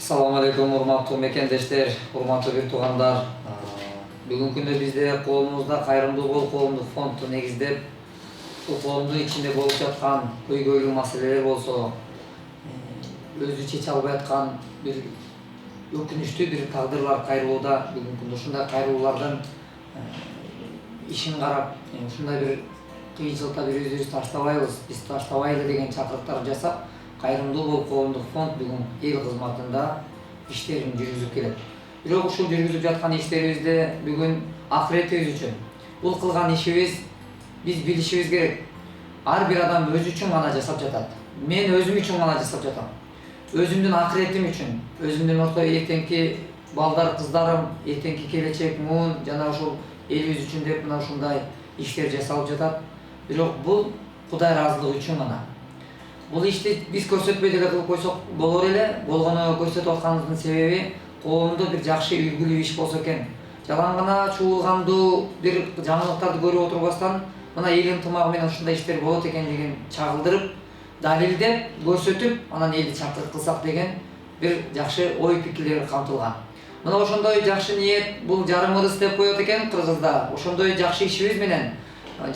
Assalamu alaikum урматтуу мекендештер, урматтуу бир туугандар. Бүгүнкү күндө бизде колумузда Кайрымдуу Кол коомдук фонду негиздеп, бул коомдун ичинде болуп жаткан көйгөйлүү маселелер болсо, өзү чече албай аткан бир өкүнүчтүү бир тагдырлар кайрылууда. Бүгүнкү күндө ушундай кайрылуулардын ишин карап, ушундай бир кыйынчылыкта бир өзүбүз таштабайбыз, биз таштабайлы деген чакырыктар жасап, Кайрымдуу Кол коомдук фонд бүгүн эл кызматында иштерин жүргүзүп келет. Бирок ушул жүргүзүп жаткан иштерибизде бүгүн акыретибиз үчүн, бул кылган ишибиз биз билишибиз керек. Ар бир адам өзү үчүн гана жасап жатат. Мен өзүм үчүн гана жасап жатам. Өзүмдүн акыретим үчүн, өзүмдүн орто эртеңки балдар, кыздарым, эртеңки келечек муун жана ушул элибиз үчүн деп мына ушундай иштер жасалып жатат. Бирок бул Кудай ыраазылыгы үчүн гана. Бул ишти биз көрсөтпөй деле кылып койсок болор эле. Болгону көрсөтүп атканыбыздын себеби коомдо бир жакшы үлгүлүү иш болсо экен. Жалаң гана чуулгандуу бир жаңылыктарды көрүп отурбастан, мына эл ынтымагы менен ушундай иштер болот экендигин чагылдырып, далилдеп, көрсөтүп, анан элди чакырык кылсак деген бир жакшы ой пикирлер камтылган. Мына ошондой жакшы ниет, бул жарым ырыс деп коет экен кыргызда. Ошондой жакшы ишибиз менен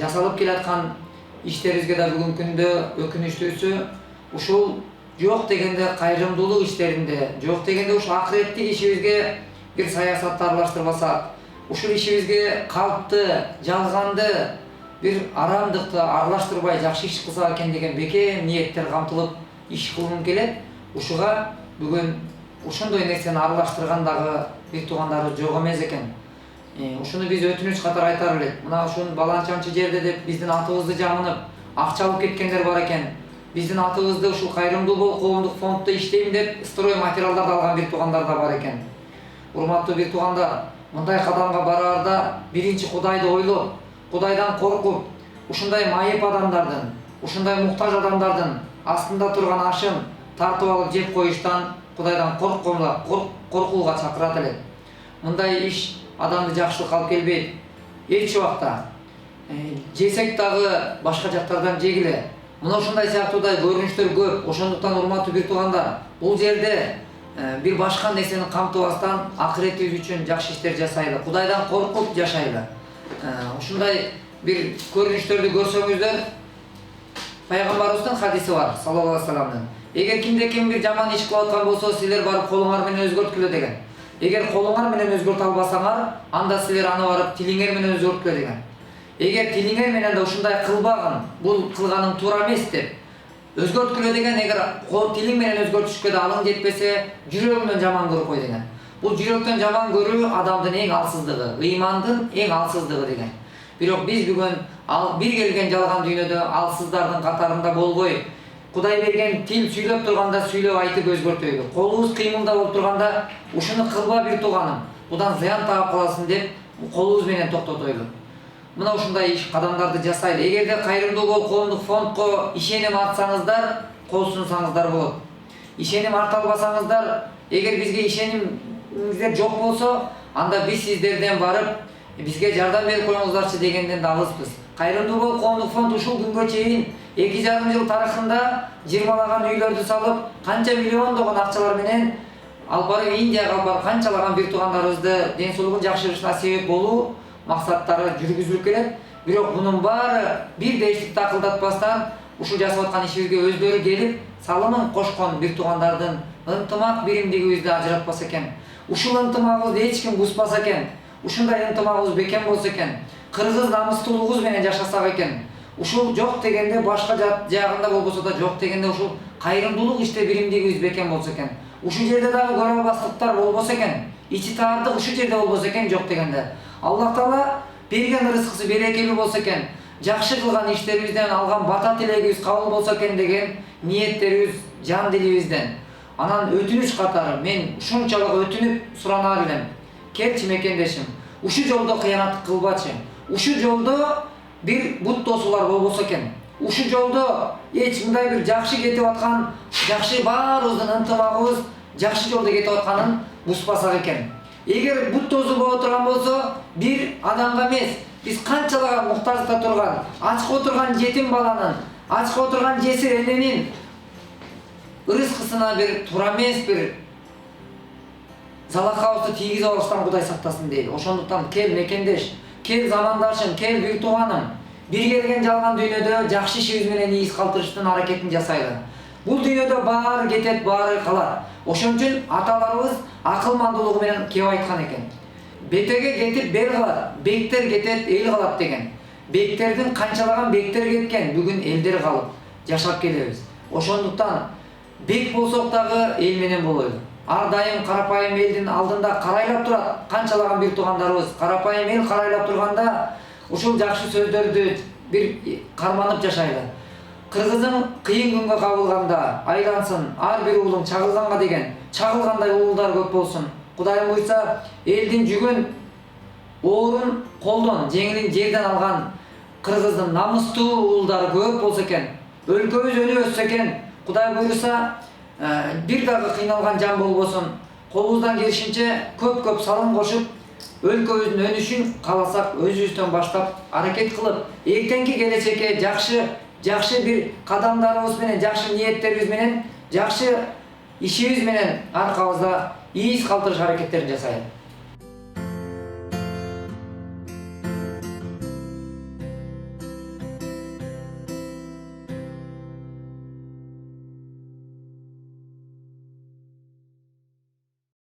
жасалып келаткан иштерибизге да бүгүнкү күндө өкүнүчтүүсү ушул жок дегенде кайрымдуулук иштеринде, жок дегенде ушул акыреттик ишибизге бир саясатты аралаштырбасак, ушул ишибизге калпты, жалганды, бир арамдыкты аралаштырбай жакшы иш кылсак экен деген бекем ниеттер камтылып иш кылгым келет. Ушуга бүгүн ошондой нерсени аралаштырган дагы бир туугандарыбыз жок эмес экен. Ушуну биз өтүнүч катары айтар элек. Мына ушун баланчанчы жерде деп биздин атыбызды жамынып, акча алып кеткендер бар экен. Биздин атыбызды ушул Кайрымдуу Кол коомдук фонддо иштейм деп строй материалдарды алган бир туугандар да бар экен. Урматтуу бир туугандар, мындай кадамга бараарда биринчи Кудайды ойлоп, Кудайдан коркуп, ушундай майып адамдардын, ушундай муктаж адамдардын астында турган ашын тартып алып жеп коюштан Кудайдан коркууга чакырат элек. Мындай иш адамды жакшылыкка алып келбейт. Эч убакта жесек дагы башка жактардан жегиле. Мына ушундай сыяктуудай көрүнүштөр көп. Ошондуктан урматтуу бир туугандар, бул жерде бир башка нерсени камтыбастан акыретибиз үчүн жакшы иштер жасайлы, Кудайдан коркуп жашайлы. Ушундай бир көрүнүштөрдү көрсөңүздөр, пайгамбарыбыздын хадиси бар, саллаллаху алейхи вассаламдын. Эгер кимде-ким бир жаман иш кылып аткан болсо, силер барып колуңар менен өзгөрткүлө деген. Эгер колуңар менен өзгөртө албасаңар, анда силер аны барып тилиңер менен өзгөрткүлө деген. Эгер тилиңер менен да ушундай кылбагын, бул кылганың туура эмес деп өзгөрткүлө деген. Эгер тилиң менен өзгөртүшкө да алың жетпесе, жүрөгүңдөн жаман көрүп кой деген. Бул жүрөктөн жаман көрүү адамдын эң алсыздыгы, ыймандын эң алсыздыгы деген. Бирок биз бүгүн бир келген жалган дүйнөдө алсыздардын катарында болбой, Кудай берген тил сүйлөп турганда сүйлөп айтып өзгөртөйлү. Колубуз кыймылда болуп турганда ушуну кылба бир тууганым, будан зыян таап каласың деп колубуз менен токтотойлу. Мына ушундай иш кадамдарды жасайлы. Эгерде Кайрымдуу Кол коомдук фондко ишеним артсаңыздар, кол сунсаңыздар болот. Ишеним арта албасаңыздар, эгер бизге ишенимиңиздер жок болсо, анда биз сиздерден барып, бизге жардам берип коюңуздарчы дегенден да алыспыз. Кайрымдуу Кол коомдук фонд ушул күнгө чейин 2,5 жыл тарыхында 20лаган үйлөрдү салып, канча миллиондогон акчалар менен алып барып Индияга алып барып канчалаган бир туугандарыбызды ден соолугун жакшырышына себеп болуу максаттары жүргүзүлүп келет. Бирок мунун баары бир дештик такылдатпастан ушул жасап аткан ишибизге өздөрү келип, салымын кошкон бир туугандардын ынтымак биримдигибизди ажыратпаса экен. Ушул ынтымагыбызды эч ким бузбаса экен. Ушундай ынтымагыбыз бекем болсо экен. Кыргыз намыстуулугубуз менен жашасак экен. Ушул жок дегенде башка жагында болбосо да жок дегенде ушул кайрымдуулук иште биримдигибиз бекем болсо экен. Ушул жерде дагы көрөбастыктар болбосо экен. Ичи таардык ушул жерде болбосо экен жок дегенде. Аллах Таала берген ырыскысы берекелүү болсо экен. Жакшы кылган иштерибизден алган бата тилегибиз кабыл болсо экен деген ниеттерибиз жан дилибизден. Анан өтүнүч катары мен ушунчалык өтүнүп суранар элем. Келчи мекендешим, ушул жолдо кыянат кылбачы. Ушул жолдо бир бут тосуулар болбосо экен. Ушул жолдо эч мындай бир жакшы кетип аткан, жакшы баарыбыздын ынтымагыбыз жакшы жолдо кетип атканын бузбасак экен. Эгер бут тосуу боло турган болсо, бир адамга эмес, биз канчалаган муктажда турган, ачка отурган жетим баланын, ачка отурган жесир эненин ырыскысына бир туура эмес бир залакабызды тийгизе алыштан Кудай сактасын дейли. Ошондуктан кел мекендеш, кел замандашым, кел бүйүк тууганым. Бир келген жалган дүйнөдө жакшы ишибиз менен ийиз калтырыштын аракетин жасайлы. Бул дүйнөдө баары кетет, баары калат. Ошон үчүн аталарыбыз акылмандуулугу менен кеп айткан экен. Бетеге кетип бел калат, бектер кетет, эл калат деген. Бектердин канчалаган бектер кеткен, бүгүн элдер калып жашап келебиз. Ошондуктан бек болсок дагы эл менен болойлу. Ар дайым карапайым элдин алдында карайлап турат. Канчалаган бир туугандарыбыз карапайым эл карайлап турганда ушул жакшы сөздөрдү бир карманып жашайлы. Кыргызым кыйын күнгө кабылганда айлансын, ар бир уулуң чагылганга деген, чагылгандай уулдар көп болсун. Кудайым буйрса, элдин жүгөн оорун колдон, жеңилин жерден алган кыргыздын намыстуу уулдары көп болсо экен. Өлкөбүз өнүп өссө экен. Кудай буйрса, бир дагы кыйналган жан болбосун. Колубуздан келишинче көп салым кошуп, өлкөбүздүн өнүшүн кааласак, өзүбүздөн баштап аракет кылып, эртеңки келечекке жакшы бир кадамдарыбыз менен, жакшы ниеттерибиз менен, жакшы ишибиз менен аркабызда ийиз калтырыш аракеттерин жасайлы.